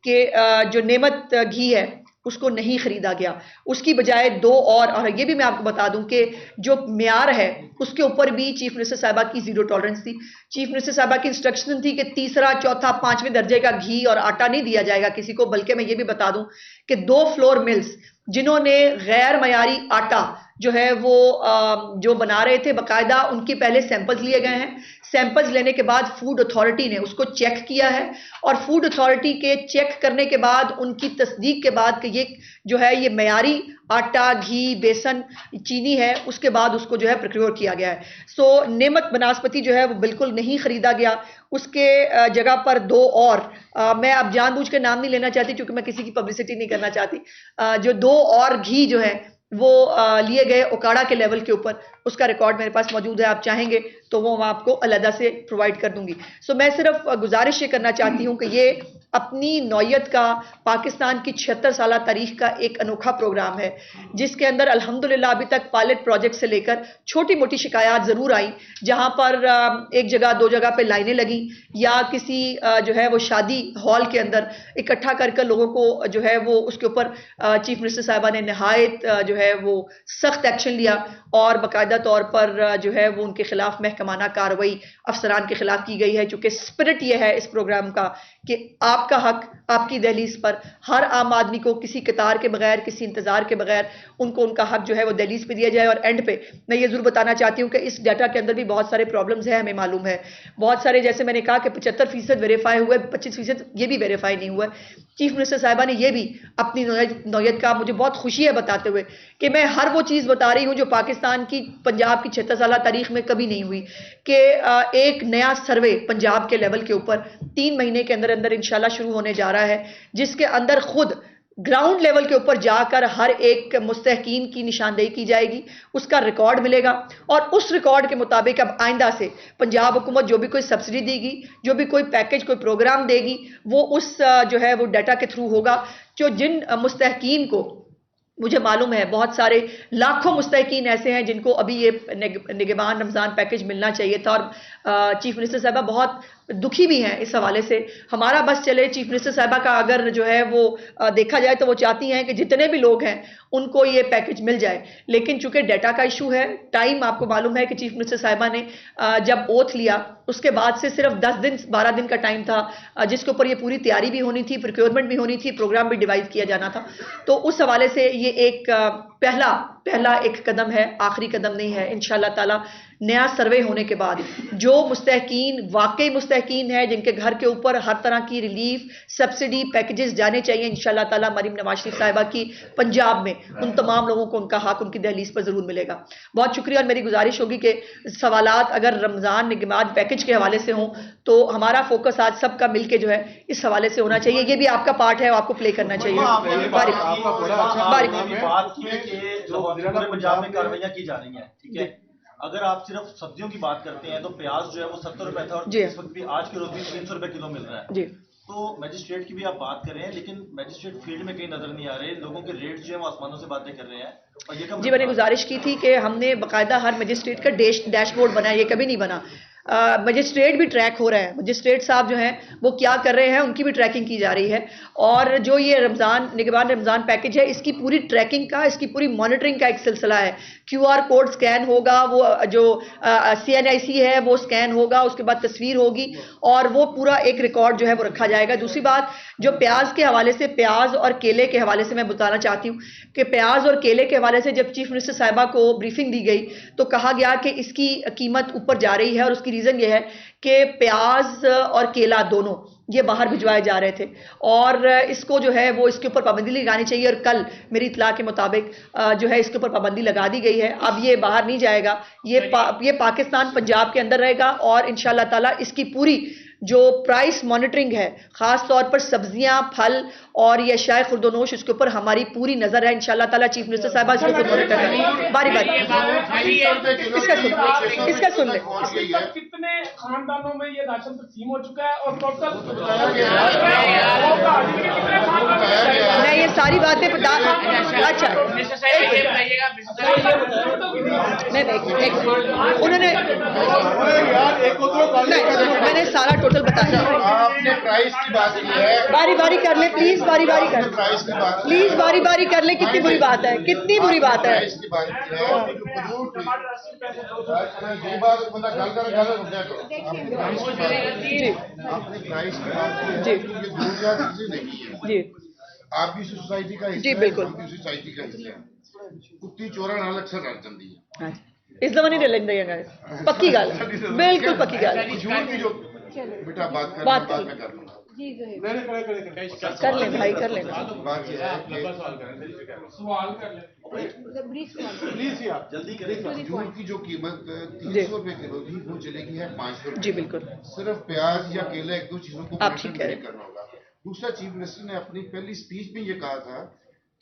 कि जो नेमत घी है उसको नहीं खरीदा गया, उसकी बजाय दो और ये भी मैं आपको बता दूं कि जो म्यार है उसके ऊपर भी चीफ मिनिस्टर साहिबा की जीरो टॉलरेंस थी। चीफ मिनिस्टर साहिबा की इंस्ट्रक्शन थी कि तीसरा, चौथा, पांचवें दर्जे का घी और आटा नहीं दिया जाएगा किसी को। बल्कि मैं ये भी बता दूं कि 2 फ्लोर मिल्स जिन्होंने गैर मयारी आटा जो है वो जो बना रहे थे, बाकायदा उनके पहले सैंपल्स लिए गए हैं। सैंपल्स लेने के बाद फूड अथॉरिटी ने उसको चेक किया है और फूड अथॉरिटी के चेक करने के बाद उनकी तस्दीक के बाद कि ये जो है ये मयारी आटा, घी, बेसन, चीनी है, उसके बाद उसको जो है प्रोक्योर किया गया है। सो नेमत बनास्पति जो है वो बिल्कुल नहीं खरीदा गया, उसके जगह पर 2 और मैं अब जानबूझ के नाम नहीं लेना चाहती क्योंकि मैं किसी की पब्लिसिटी नहीं करना चाहती। जो 2 और घी जो है वो लिए गए ओकाड़ा के लेवल के ऊपर, उसका रिकॉर्ड मेरे पास मौजूद है, आप चाहेंगे तो वो मैं आपको अलहदा से प्रोवाइड कर दूंगी। सो मैं सिर्फ गुजारिश ये करना चाहती हूं कि ये अपनी नौयत का पाकिस्तान की 76 साल तारीख का एक अनोखा प्रोग्राम है जिसके अंदर अल्हम्दुलिल्लाह अभी तक पायलट प्रोजेक्ट से लेकर छोटी मोटी शिकायत जरूर आई, जहां पर एक जगह 2 जगह पे लाइनें लगी या किसी जो है वो शादी हॉल के अंदर इकट्ठा कर लोगों को जो है वो उसके ऊपर चीफ मिनिस्टर साहिबा ने नहायत जो है वो सख्त एक्शन लिया और बाकायदा तौर पर जो है वो उनके खिलाफ महकमाना कार्रवाई अफसरान के खिलाफ की गई है। चूंकि स्पिरिट यह है इस प्रोग्राम का कि आपका हक आपकी दहलीज पर, हर आम आदमी को किसी कतार के बगैर, किसी इंतजार के बगैर उनको उनका हक जो है वो दहलीज पे दिया जाए। और एंड पे मैं ये जरूर बताना चाहती हूँ कि इस डाटा के अंदर भी बहुत सारे प्रॉब्लम्स हैं, हमें मालूम है। बहुत सारे, जैसे मैंने कहा कि 75% वेरीफाई हुए, 25% ये भी वेरीफाई नहीं हुआ। चीफ मिनिस्टर साहिबा ने ये भी अपनी नौयत का, मुझे बहुत खुशी है बताते हुए कि मैं हर वो चीज़ बता रही हूँ जो पाकिस्तान की, पंजाब की 76 साल तारीख में कभी नहीं हुई, कि एक नया सर्वे पंजाब के लेवल के ऊपर 3 महीने के अंदर अंदर इंशाल्लाह शुरू होने जा रहा है, जिसके अंदर खुद ग्राउंड लेवल के ऊपर जाकर हर एक मुस्तहकीन की निशानदेही की जाएगी, उसका रिकॉर्ड मिलेगा और उस रिकॉर्ड के मुताबिक अब आइंदा से पंजाब हुकूमत जो भी कोई सब्सिडी देगी, जो भी कोई पैकेज, कोई प्रोग्राम देगी, वो उस जो है वो डाटा के थ्रू होगा। जो जिन मुस्तहकीन को, मुझे मालूम है बहुत सारे लाखों मुस्तहकीन ऐसे हैं जिनको अभी ये निगहबान रमज़ान पैकेज मिलना चाहिए था और चीफ मिनिस्टर साहिबा बहुत दुखी भी हैं इस हवाले से। हमारा बस चले, चीफ मिनिस्टर साहिबा का अगर जो है वो देखा जाए तो वो चाहती हैं कि जितने भी लोग हैं उनको ये पैकेज मिल जाए, लेकिन चूंकि डाटा का इशू है, टाइम आपको मालूम है कि चीफ मिनिस्टर साहिबा ने जब ओथ लिया उसके बाद से सिर्फ 10 दिन 12 दिन का टाइम था जिसके ऊपर ये पूरी तैयारी भी होनी थी, प्रोक्योरमेंट भी होनी थी, प्रोग्राम भी डिवाइस किया जाना था। तो उस हवाले से ये एक पहला एक कदम है, आखिरी कदम नहीं है। इंशाअल्लाह ताला नया सर्वे होने के बाद जो मुस्तहकीन वाकई मुस्तहकीन है, जिनके घर के ऊपर हर तरह की रिलीफ, सब्सिडी, पैकेजेस जाने चाहिए, इंशाअल्लाह ताला मरीम नवाज शरीफ साहिबा की पंजाब में उन तमाम लोगों को उनका हक उनकी दहलीज पर जरूर मिलेगा। बहुत शुक्रिया। और मेरी गुजारिश होगी कि सवालात अगर रमजान निगहबान पैकेज के हवाले से हों तो हमारा फोकस आज सबका मिलके जो है इस हवाले से होना चाहिए। ये भी आपका पार्ट है, आपको प्ले करना चाहिए। पंजाब में कार्रवाइयां की जा रही हैं, ठीक है। अगर आप सिर्फ सब्जियों की बात करते हैं तो प्याज जो है वो 70 रुपए था और इस वक्त भी आज के रोज भी 300 रुपए किलो मिल रहा है जी। तो मैजिस्ट्रेट की भी आप बात कर रहे हैं, लेकिन मैजिस्ट्रेट फील्ड में कहीं नजर नहीं आ रहे, लोगों के रेट जो है वो आसमानों से बातें कर रहे हैं। जी, मैंने गुजारिश की थी कि हमने बाकायदा हर मैजिस्ट्रेट का डैशबोर्ड बनाया, ये कभी नहीं बना। मजिस्ट्रेट भी ट्रैक हो रहा है, मजिस्ट्रेट साहब जो हैं वो क्या कर रहे हैं उनकी भी ट्रैकिंग की जा रही है। और जो ये निगहबान रमज़ान पैकेज है इसकी पूरी ट्रैकिंग का, इसकी पूरी मॉनिटरिंग का एक सिलसिला है। QR कोड स्कैन होगा, वो जो CNIC है वो स्कैन होगा, उसके बाद तस्वीर होगी और वो पूरा एक रिकॉर्ड जो है वो रखा जाएगा। दूसरी बात, जो प्याज के हवाले से, प्याज और केले के हवाले से मैं बताना चाहती हूँ कि प्याज और केले के हवाले से जब चीफ मिनिस्टर साहिबा को ब्रीफिंग दी गई तो कहा गया कि इसकी कीमत ऊपर जा रही है और उसकी रीजन ये है कि प्याज और केला दोनों ये बाहर भिजवाए जा रहे थे और इसको जो है वो इसके ऊपर पाबंदी लगानी चाहिए। और कल मेरी इत्तला के मुताबिक जो है इसके ऊपर पाबंदी लगा दी गई है। अब ये बाहर नहीं जाएगा, ये पाकिस्तान पंजाब के अंदर रहेगा और इंशाअल्लाह ताला इसकी पूरी जो प्राइस मॉनिटरिंग है, खास तौर पर सब्जियां, फल और ये अशियाए खुर्दोनोश, उसके ऊपर हमारी पूरी नजर है। इंशाअल्लाह ताला चीफ मिनिस्टर साहिबा इसको खुद मॉनिटर करेंगे। बारी बारी इसका सुन ले। कितने खानदानों में ये राशन तकसीम हो चुका है और टोटल मैं ये सारी बातें बता, अच्छा उन्होंने मैंने सारा टोटल बताया। आपने प्राइस की बात की है, बारी बारी कर ले प्लीज, बारी बारी कर प्राइस की बात प्लीज, बारी बारी कर ले। कितनी बुरी बात है, कितनी बुरी बात है। प्राइस की बात की है, ये बात बंदा गल कर रुकया करो। आपने प्राइस की बात की है, जी। ये 2000 चीजें नहीं है, जी आप भी सोसाइटी का हिस्सा जी, है, बिल्कुल। हम भी सोसाइटी का हिस्सा है। कुत्ती चोरा नाल अक्सर लड़ जाती है, हाँ, इस दफा नहीं लेंगे पक्की गल, बिल्कुल पक्की गल। झूठ की जो बेटा बात कर बात बाद कर। में कर लूंगा। कर ले भाई, कर ले। बात ये है कि सवाल कर ले। जल्दी करें। खजूर की जो कीमत जी। 300 रुपए किलो थी वो चलेगी है 500 रुपए। जी बिल्कुल, सिर्फ प्याज या केला एक दो चीजों को आप ठीक मेंटेन कह रहे नहीं करना होगा। दूसरा, चीफ मिनिस्टर ने अपनी पहली स्पीच में ये कहा था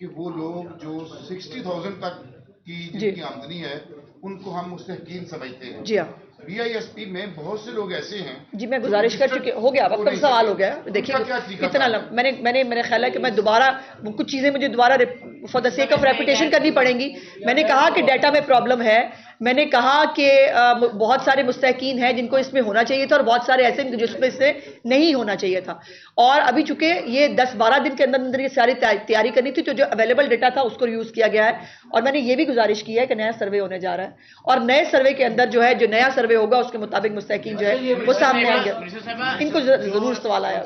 कि वो लोग जो 60,000 तक की जिनकी आमदनी है उनको हम मुस्तहकीन समझते हैं। जी हाँ BISP में बहुत से लोग ऐसे हैं। जी, मैं गुजारिश कर चुकी हो गया, वक्त का सवाल हो गया। देखिए कितना मैंने मेरा ख्याल है कि मैं दोबारा कुछ चीज़ें मुझे दोबारा for the sake of reputation करनी पड़ेंगी। मैंने कहा कि डाटा में प्रॉब्लम है, मैंने कहा कि बहुत सारे मुस्तहकीन हैं जिनको इसमें होना चाहिए था और बहुत सारे ऐसे जिसमें इससे नहीं होना चाहिए था। और अभी चूंकि ये 10-12 दिन के अंदर अंदर ये सारी तैयारी करनी थी, तो जो अवेलेबल डेटा था उसको यूज़ किया गया है। और मैंने ये भी गुजारिश की है कि नया सर्वे होने जा रहा है और नए सर्वे के अंदर जो है, जो नया सर्वे होगा उसके मुताबिक मुस्तहकीन जो है वो सामने आएंगे। इनको जरूर सवाल आया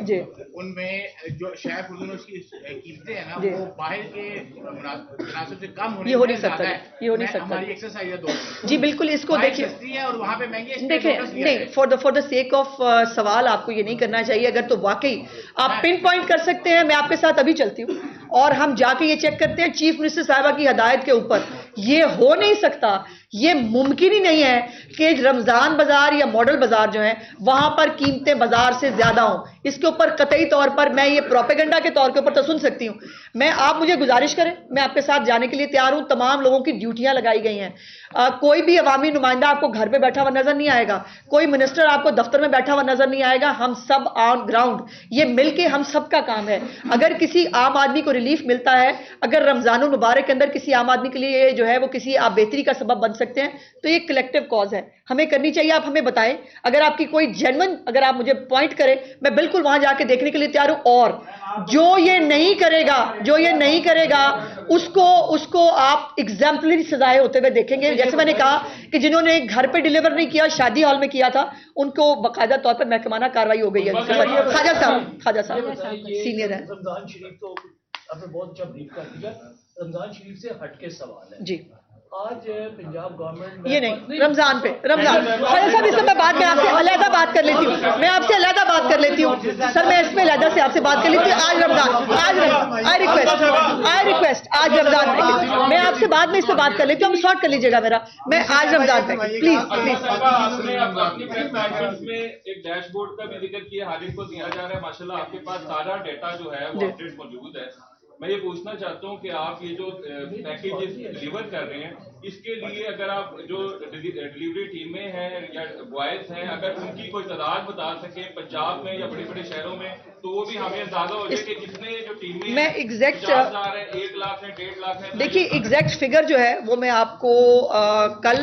जी, उनमें जो शेफ की कीमतें हैं ना जी। वो बाहर के मुनासिब से कम होने ये हो नहीं की सकता, ज़्यादा है। ये हो नहीं सकता। हमारी एक्सरसाइज है दोस्त जी बिल्कुल, इसको बाहर देखिए, सस्ती है और वहाँ पे महंगी है, इस पे देखें फोकस किया नहीं, जाए। फॉर द सेक ऑफ सवाल आपको ये नहीं करना चाहिए। अगर तो वाकई आप पिन पॉइंट कर सकते हैं, मैं आपके साथ अभी चलती हूँ और हम जाके ये चेक करते हैं चीफ मिनिस्टर साहिबा की हदायत के ऊपर। ये हो नहीं सकता, ये मुमकिन ही नहीं है कि रमजान बाजार या मॉडल बाजार जो है वहां पर कीमतें बाजार से ज्यादा हों। इसके ऊपर कतई तौर पर मैं ये प्रोपेगेंडा के तौर के ऊपर तो सुन सकती हूँ। मैं, आप मुझे गुजारिश करें, मैं आपके साथ जाने के लिए तैयार हूं। तमाम लोगों की ड्यूटियां लगाई गई हैं। कोई भी अवामी नुमाइंदा आपको घर पे बैठा हुआ नजर नहीं आएगा, कोई मिनिस्टर आपको दफ्तर में बैठा हुआ नजर नहीं आएगा। हम सब ऑन ग्राउंड, ये मिलके हम सब का काम है। अगर किसी आम आदमी को रिलीफ मिलता है, अगर रमजानुल मुबारक के अंदर किसी आम आदमी के लिए जो है वो किसी आप बेहतरी का सबब बन सकते हैं, तो ये कलेक्टिव कॉज है, हमें करनी चाहिए। आप हमें बताएं, अगर आपकी कोई जेन्युइन, अगर आप मुझे पॉइंट करें, मैं बिल्कुल वहां जाके देखने के लिए तैयार हूं। और जो ये नहीं करेगा, जो ये नहीं करेगा उसको आप एग्जाम्पलरी सजाएं होते हुए देखेंगे। जैसे मैंने कहा कि जिन्होंने घर पे डिलीवर नहीं किया, शादी हॉल में किया था, उनको बाकायदा तौर पर महकमाना कार्रवाई हो गई है। ख्वाजा साहब सीनियर है। रमजान शरीफ तो आपने बहुत अच्छा ब्रीफ कर दिया। रमजान शरीफ से हटके सवाल है जी, आज पंजाब गवर्नमेंट ये नहीं, रमजान पे, रमजान ख्वाजा साहब, इससे मैं बाद में आपसे अलहदा बात कर लेती हूँ। मैं आपसे अलहदा बात कर लेती हूँ सर, मैं इसमें अलहदा से आपसे बात कर लेती हूँ। आज रमजान, आई रिक्वेस्ट आज रमजान पे मैं आपसे बाद में इस पे बात कर लेती हूँ। हम शॉर्ट कर लीजिएगा मेरा, मैं आज रमजान पे प्लीज। आपने अपनी प्रेस कॉन्फ्रेंस में एक डैशबोर्ड का भी जिक्र किया, हारिस को दिया जा रहा है। माशाल्लाह आपके पास सारा डेटा जो है वो अपडेट मौजूद है। मैं ये पूछना चाहता हूँ कि आप ये जो पैकेजेस डिलीवर कर रहे हैं, इसके लिए अगर आप जो डिलीवरी टीमें हैं या बॉयज हैं, अगर उनकी कोई तादाद बता सकें पंजाब में या बड़े बड़े शहरों में, तो वो भी हमें अंदाजा हो जाए कि कितने जो टीमें मैं एग्जैक्ट 50,000 है, 1 लाख है, 1.5 लाख है। देखिए एग्जैक्ट फिगर जो है वो मैं आपको कल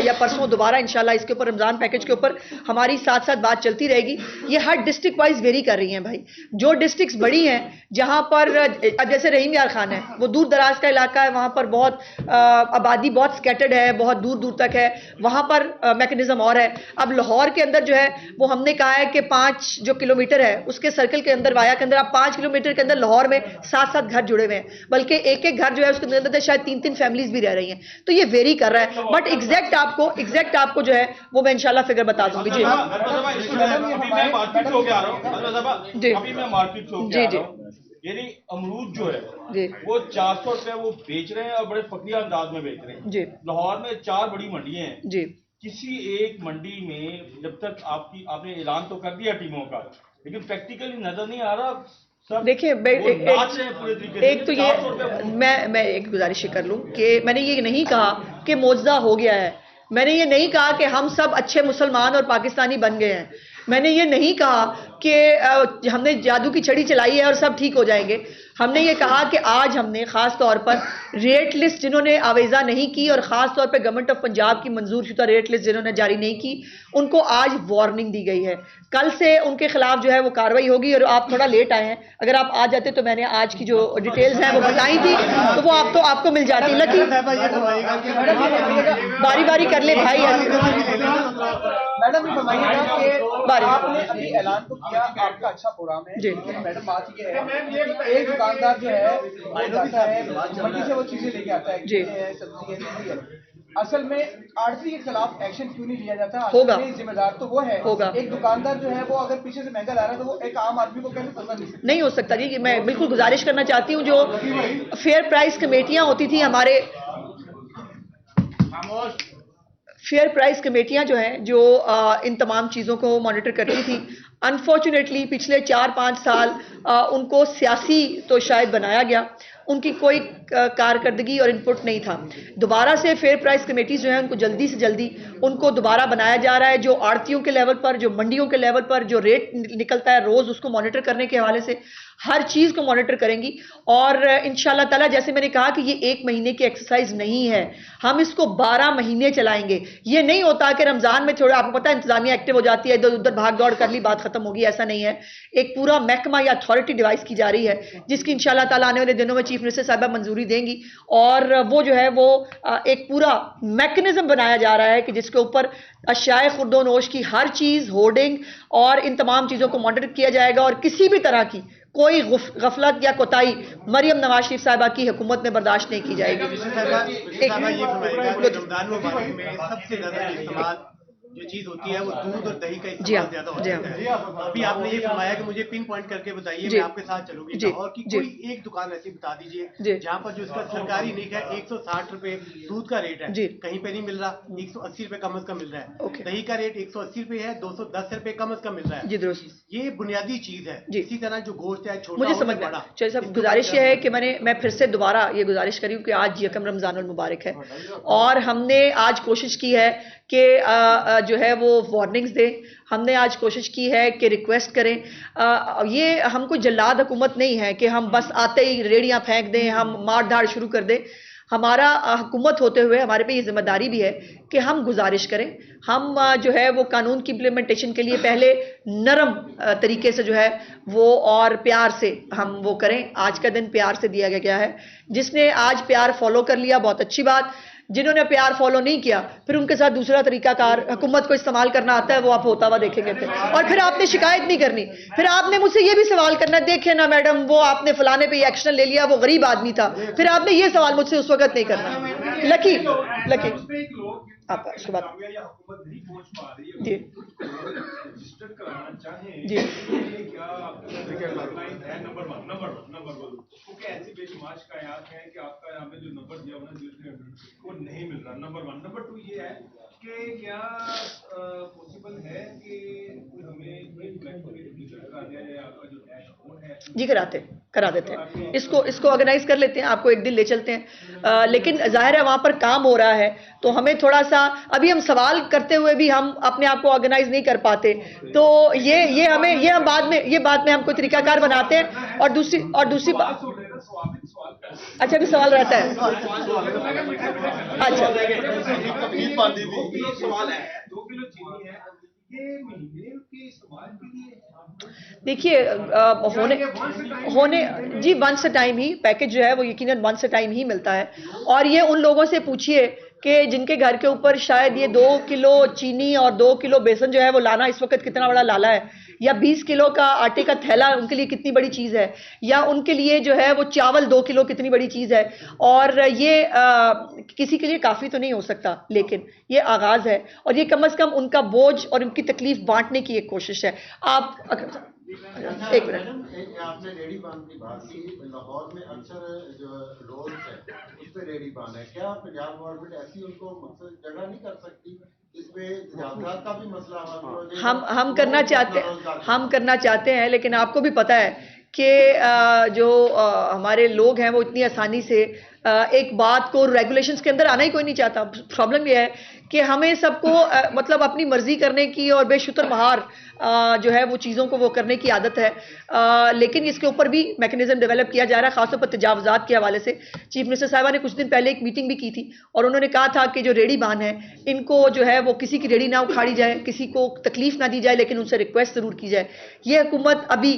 या परसों दोबारा इंशाल्लाह इसके ऊपर, रमजान पैकेज के ऊपर हमारी साथ साथ बात चलती रहेगी। ये हर डिस्ट्रिक्ट वाइज वेरी कर रही हैं भाई। जो डिस्ट्रिक्ट्स बड़ी हैं, जहां पर अब जैसे रहीम यार खान है, वो दूर दराज का इलाका है, वहां पर बहुत आबादी बहुत स्कैटर्ड है, बहुत दूर दूर तक है, वहां पर मैकेनिज्म और है। अब लाहौर के अंदर जो है वो हमने कहा है कि 5 जो किलोमीटर है उसके सर्कल के अंदर, वाया के अंदर, आप 5 किलोमीटर के अंदर लाहौर में 7-7 घर जुड़े हुए हैं, बल्कि एक एक घर जो है उसके अंदर शायद 3-3 फैमिलीज भी रह रही हैं। तो ये वेरी कर रहा है, बट एग्जैक्ट आपको जो है वो मैं इंशाल्लाह फिगर बता दूंगी। जी अभी मैं मार्केट से होके आ रहा हूँ जी, अभी मैं मार्केट से होके आ रहा हूँ। यानी अमरूद जो है जी वो 400 रुपए वो बेच रहे हैं और बड़े फकीर अंदाज में बेच रहे हैं। जी लाहौर में 4 बड़ी मंडियां हैं। जी किसी एक मंडी में जब तक आपने ऐलान तो कर दिया टीमों का, लेकिन प्रैक्टिकली नजर नहीं आ रहा। देखिए एक तो ये मैं एक गुजारिश कर लूं कि मैंने ये नहीं कहा कि मौजूदा हो गया है, मैंने ये नहीं कहा कि हम सब अच्छे मुसलमान और पाकिस्तानी बन गए हैं। मैंने ये नहीं कहा कि हमने जादू की छड़ी चलाई है और सब ठीक हो जाएंगे। हमने ये कहा कि आज हमने खास तौर पर रेट लिस्ट जिन्होंने आवेजा नहीं की और खास तौर पर गवर्नमेंट ऑफ पंजाब की मंजूर शुदा रेट लिस्ट जिन्होंने जारी नहीं की, उनको आज वार्निंग दी गई है। कल से उनके खिलाफ जो है वो कार्रवाई होगी। और आप थोड़ा लेट आए हैं, अगर आप आ जाते तो मैंने आज की जो डिटेल्स हैं वो बताई थी, तो वो आपको मिल जाती। लकी बारी बारी कर ले भाई। मैडम ये बताइएगा कि आपने अभी ऐलान तो किया, आपका अच्छा प्रोग्राम है, लेकिन मैडम बात ये है एक दुकानदार जो है वो जाता है मंडी से वो चीजें लेके आता है, सब्जी है, असल में आड़ती के खिलाफ एक्शन क्यों नहीं लिया जाता? होगा, जिम्मेदार तो वो है। होगा। एक दुकानदार जो है वो अगर पीछे से महंगा ला रहा है तो वो एक आम आदमी को कैसे पसंद नहीं हो सकता जी। मैं बिल्कुल गुजारिश करना चाहती हूँ, जो फेयर प्राइस कमेटियां होती थी हमारे, फेयर प्राइस कमेटियां जो हैं जो इन तमाम चीज़ों को मॉनिटर करती थी, अनफॉर्चुनेटली पिछले 4-5 साल उनको सियासी तो शायद बनाया गया, उनकी कोई कारकर्दगी और इनपुट नहीं था। दोबारा से फेयर प्राइस कमेटीज जो है उनको जल्दी से जल्दी उनको दोबारा बनाया जा रहा है, जो आड़तियों के लेवल पर, जो मंडियों के लेवल पर जो रेट निकलता है रोज उसको मॉनिटर करने के हवाले से हर चीज को मॉनिटर करेंगी। और इंशाल्लाह ताला जैसे मैंने कहा कि ये 1 महीने की एक्सरसाइज नहीं है, हम इसको 12 महीने चलाएंगे। ये नहीं होता कि रमजान में थोड़ा, आपको पता है इंतजामिया एक्टिव हो जाती है, इधर उधर भाग दौड़ कर ली, बात खत्म होगी, ऐसा नहीं है। एक पूरा महकमा या अथॉरिटी डिवाइस की जा रही है जिसकी इंशाल्लाह ताला आने वाले दिनों में चीफ मिनिस्टर साहबा मंजूरी देंगी, और वो जो है वो एक पूरा मैकेनिज्म बनाया जा रहा है कि जिसके ऊपर अशाए खुर्दोनोश की हर चीज, होर्डिंग और इन तमाम चीजों को मॉनिटर किया जाएगा, और किसी भी तरह की कोई गफलत या कोताही मरियम नवाज शरीफ साहिबा की हुकूमत में बर्दाश्त नहीं की जाएगी। सबसे ज्यादा जो चीज होती है वो दूध और दही का इस्तेमाल ज्यादा होता है। अभी आपने ये फरमाया कि मुझे पिन पॉइंट करके बताइए, मैं आपके साथ चलूंगी। लाहौर की कोई एक दुकान ऐसी बता दीजिए जहाँ पर जो इसका सरकारी निक है 160 रुपए दूध का रेट है, कहीं पे नहीं मिल रहा, 180 रुपए कम अज कम मिल रहा है। दही का रेट 180 रुपए है, 210 रुपए कम अज कम मिल रहा है। ये बुनियादी चीज है। इसी तरह जो गोश्त है छोटा मुझे समझ बड़ा। चलिए साहब, गुजारिश ये है कि मैं फिर से दोबारा ये गुजारिश करी हूँ कि आज यकम रमजानुल मुबारक है, और हमने आज कोशिश की है कि जो है वो वार्निंग्स दें। हमने आज कोशिश की है कि रिक्वेस्ट करें। ये हम कोई जल्लाद हुकूमत नहीं है कि हम बस आते ही रेड़ियां फेंक दें, हम मार धाड़ शुरू कर दें। हमारा हुकूमत होते हुए हमारे पे ये जिम्मेदारी भी है कि हम गुजारिश करें। हम जो है वो कानून की इम्प्लीमेंटेशन के लिए पहले नरम तरीके से जो है वो और प्यार से हम वो करें। आज का दिन प्यार से दिया गया है। जिसने आज प्यार फॉलो कर लिया बहुत अच्छी बात, जिन्होंने प्यार फॉलो नहीं किया फिर उनके साथ दूसरा तरीकाकार हुकूमत को इस्तेमाल करना आता है, वो आप होता हुआ देखेंगे फिर। और फिर आपने शिकायत नहीं करनी, फिर आपने मुझसे ये भी सवाल करना, देखे ना मैडम वो आपने फलाने पे एक्शन ले लिया, वो गरीब आदमी था, फिर आपने ये सवाल मुझसे उस वक्त नहीं करना। लकी आप उसके बाद जी जी ऐसी बेशुमार शिकायत है कि आपका यहाँ पे जो नंबर दिया वो नहीं मिल रहा, नंबर 1। नंबर 2 ये है कि क्या पॉसिबल है कि हमें करा दिया जाए आपका जो डैश बोर्ड है? जी करा देते हैं, इसको ऑर्गेनाइज कर लेते हैं, आपको एक दिन ले चलते हैं। लेकिन जाहिर है वहां पर काम हो रहा है, तो हमें थोड़ा सा अभी हम सवाल करते हुए भी हम अपने आप को ऑर्गेनाइज नहीं कर पाते, तो हम बाद में हम कोई तरीकाकार बनाते हैं। और दूसरी बात, अच्छा भी सवाल रहता है, अच्छा सवाल है 2 किलो चीनी है, ये महीने के इस्तेमाल के लिए देखिए होने जी वंस अ टाइम ही पैकेज जो है वो यकीनन वंस अ टाइम ही मिलता है। और ये उन लोगों से पूछिए कि जिनके घर के ऊपर शायद ये 2 किलो चीनी और 2 किलो बेसन जो है वो लाना इस वक्त कितना बड़ा लाला है, या 20 किलो का आटे का थैला उनके लिए कितनी बड़ी चीज़ है, या उनके लिए जो है वो चावल 2 किलो कितनी बड़ी चीज़ है। और ये किसी के लिए काफ़ी तो नहीं हो सकता, लेकिन ये आगाज़ है, और ये कम से कम उनका बोझ और उनकी तकलीफ बांटने की एक कोशिश है। आप एक मिनट, आपने रेडी बांध की बात की, लाहौर में अक्सर जो रोड है उस पर रेडी बांध है, क्या पंजाब गवर्नमेंट ऐसी उनको जगह नहीं कर सकती? इसमें जायदाद का भी मसला हम करना चाहते हैं, लेकिन आपको भी पता है कि जो हमारे लोग हैं वो इतनी आसानी से एक बात को रेगुलेशंस के अंदर आना ही कोई नहीं चाहता। प्रॉब्लम यह है कि हमें सबको मतलब अपनी मर्जी करने की और बेशुतर महार जो है वो चीज़ों को वो करने की आदत है, लेकिन इसके ऊपर भी मैकेनिज्म डेवलप किया जा रहा है, खासतौर पर तजावुज़ात के हवाले से। चीफ मिनिस्टर साहिबा ने कुछ दिन पहले एक मीटिंग भी की थी और उन्होंने कहा था कि जो रेडी बान है इनको जो है वो किसी की रेडी ना उखाड़ी जाए, किसी को तकलीफ ना दी जाए, लेकिन उनसे रिक्वेस्ट ज़रूर की जाए। ये हुकूमत अभी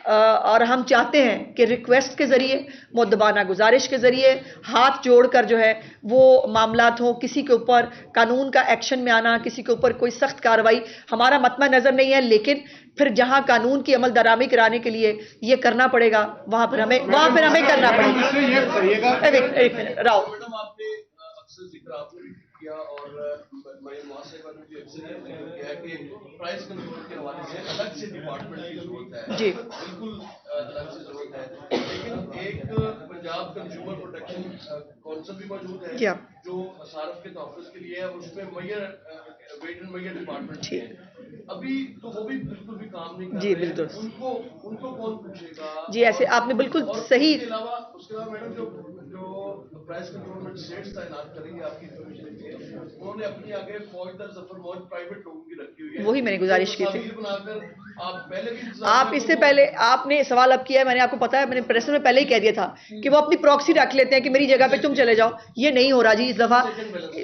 और हम चाहते हैं कि रिक्वेस्ट के ज़रिए, मुद्दबाना गुजारिश के ज़रिए हाथ जोड़कर जो है वो मामलात हो, किसी के ऊपर कानून का एक्शन में आना, किसी के ऊपर कोई सख्त कार्रवाई हमारा मतमा नज़र नहीं है, लेकिन फिर जहां कानून की अमल दरामी कराने के लिए ये करना पड़ेगा वहां पर हमें करना पड़ेगा। एक मिनट राव, आपने अक्सर जिक्र आपने भी किया और कि प्राइस कंट्रोल के हवाले से अलग से डिपार्टमेंट की जरूरत है जी, बिल्कुल अलग से जरूरत है। लेकिन एक पंजाब कंज्यूमर प्रोटेक्शन काउंसिल भी मौजूद है क्या? जो सारफ के तहफ़्फ़ुज़ के लिए है, उसमें वेट एंड मेजर डिपार्टमेंट है, अभी तो वो भी बिल्कुल भी काम नहीं कर जी रहे। बिल्कुल उनको कौन पूछेगा जी? ऐसे आपने बिल्कुल सही। उसके अलावा मैडम जो प्राइस कंट्रोल स्टेट्स तैनात करेंगे आपकी इन्फॉर्मेशन के लिए, उन्होंने अपनी आगे फौज दर जफर मौज प्राइवेट लोगों की रखी हुई है, वही मैंने गुजारिश की थी। बनाकर आप पहले भी आप इससे पहले आपने सवाल अब किया है, मैंने आपको पता है, मैंने प्रेस में पहले ही कह दिया था कि वो अपनी प्रॉक्सी रख लेते हैं कि मेरी जगह पे तुम चले जाओ। ये नहीं हो रहा जी, इस दफा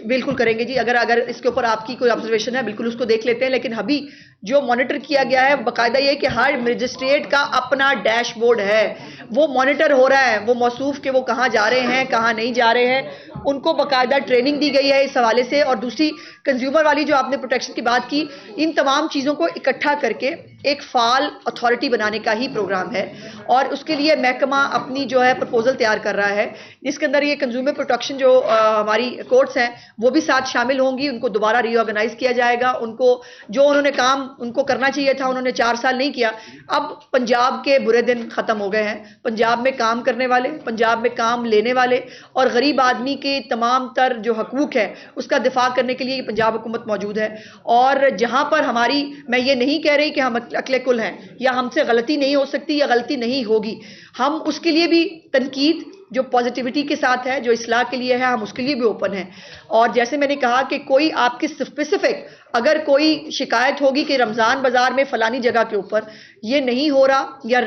बिल्कुल करेंगे जी। अगर इसके ऊपर आपकी कोई ऑब्जर्वेशन है बिल्कुल उसको देख लेते हैं, लेकिन अभी जो मॉनिटर किया गया है बाकायदा ये कि हर मजिस्ट्रेट का अपना डैशबोर्ड है, वो मॉनिटर हो रहा है, वो मौसूफ के वो कहाँ जा रहे हैं कहाँ नहीं जा रहे हैं, उनको बाकायदा ट्रेनिंग दी गई है इस हवाले से। और दूसरी कंज्यूमर वाली जो आपने प्रोटेक्शन की बात की, इन तमाम चीज़ों को इकट्ठा करके एक फाल अथॉरिटी बनाने का ही प्रोग्राम है और उसके लिए महकमा अपनी जो है प्रपोजल तैयार कर रहा है, जिसके अंदर ये कंज्यूमर प्रोटेक्शन जो हमारी कोर्ट्स हैं वो भी साथ शामिल होंगी। उनको दोबारा रीऑर्गेनाइज किया जाएगा, उनको जो उन्होंने काम उनको करना चाहिए था उन्होंने 4 साल नहीं किया। अब पंजाब के बुरे दिन ख़त्म हो गए हैं, पंजाब में काम करने वाले, पंजाब में काम लेने वाले और गरीब आदमी के तमाम तर जो हकूक़ है उसका दिफा करने के लिए पंजाब हुकूमत मौजूद है। और जहाँ पर हमारी, मैं ये नहीं कह रही कि हम अकले कुल हैं या हमसे गलती नहीं हो सकती या गलती नहीं होगी, हम उसके लिए भी तनकीद जो पॉजिटिविटी के साथ है, जो इस्लाह के लिए है, हम उसके लिए भी ओपन हैं। और जैसे मैंने कहा कि कोई आपकी स्पेसिफिक अगर कोई शिकायत होगी कि रमज़ान बाज़ार में फ़लानी जगह के ऊपर ये नहीं हो रहा या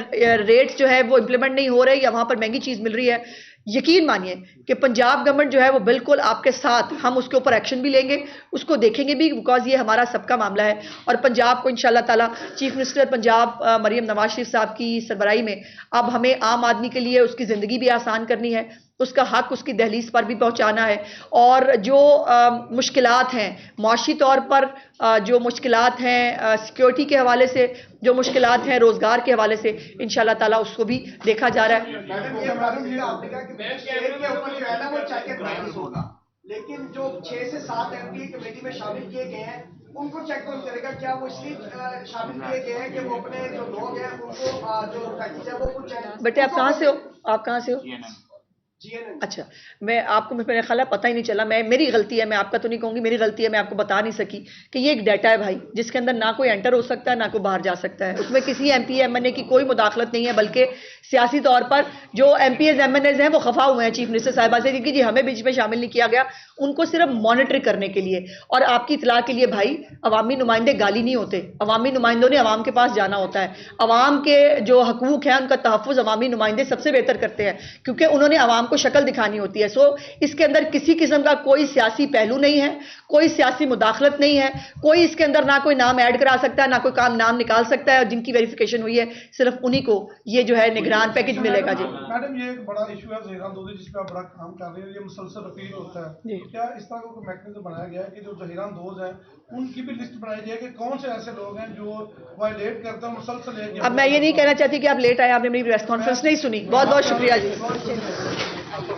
रेट्स जो है वो इम्प्लीमेंट नहीं हो रहे या वहाँ पर महंगी चीज़ मिल रही है, यकीन मानिए कि पंजाब गवर्नमेंट जो है वो बिल्कुल आपके साथ, हम उसके ऊपर एक्शन भी लेंगे, उसको देखेंगे भी, बिकॉज ये हमारा सबका मामला है। और पंजाब को इंशाल्लाह ताला चीफ मिनिस्टर पंजाब मरियम नवाज शरीफ साहब की सरबराही में अब हमें आम आदमी के लिए उसकी ज़िंदगी भी आसान करनी है, उसका हक उसकी दहलीज पर भी पहुंचाना है। और जो मुश्किलात हैं माशी तौर पर, जो मुश्किलात हैं सिक्योरिटी के हवाले से, जो मुश्किलात हैं रोज़गार के हवाले से, इंशाल्लाह ताला उसको भी देखा जा रहा है। लेकिन जो 6 से 7 एमपी कमेटी में शामिल किए गए हैं उनको चेक कौन करेगा? क्या वो इसलिए शामिल किए गए हैं कि वो अपने जो लोग हैं उनको जो पैकेज है वो कुछ? बेटे आप कहाँ से हो? आप कहाँ से हो? अच्छा, मैं आपको मेरे ख्याल पता ही नहीं चला, मेरी गलती है, मैं आपका तो नहीं कहूँगी, मेरी गलती है, मैं आपको बता नहीं सकी कि ये एक डाटा है भाई, जिसके अंदर ना कोई एंटर हो सकता है ना कोई बाहर जा सकता है। उसमें किसी एमपी एमएनए की कोई मुदाखलत नहीं है, बल्कि सियासी तौर पर जो एमपीएस एमएनएज हैं वो खफा हुए हैं चीफ मिनिस्टर साहिबा से कि जी हमें बीच में शामिल नहीं किया गया, उनको सिर्फ मॉनिटर करने के लिए। और आपकी इतला के लिए भाई, अवामी नुमाइंदे गाली नहीं होते, अवामी नुमाइंदों ने अवाम के पास जाना होता है। अवाम के जो हकूक़ हैं उनका तहफ़्फ़ुज़ अवामी नुमाइंदे सबसे बेहतर करते हैं, क्योंकि उन्होंने अवाम को शक्ल दिखानी होती है। सो इसके अंदर किसी किस्म का कोई सियासी पहलू नहीं है, कोई सियासी मुदाखलत नहीं है, कोई इसके अंदर ना कोई नाम ऐड करा सकता है ना कोई काम नाम निकाल सकता है। और जिनकी वेरिफिकेशन हुई है सिर्फ उन्हीं को ये जो है निगरान पैकेज मिलेगा। जी मैडम, ये एक बड़ा इशू है ज़हीरान दोज़ी जिसपे आप बड़ा काम कर रहे हैं, ये मुसलसल अपील होता है, क्या इस तरह का कोई मैकेनिज्म बनाया गया है कि जो ज़हीरान दोज़ है उनकी भी लिस्ट बनाई जाए कि कौन से ऐसे लोग हैं जो वायलेट करते हैं मुसलसल? अब मैं ये नहीं कहना चाहती कि आप लेट आए, आपने मेरी प्रेस कॉन्फ्रेंस नहीं सुनी। बहुत बहुत शुक्रिया जी।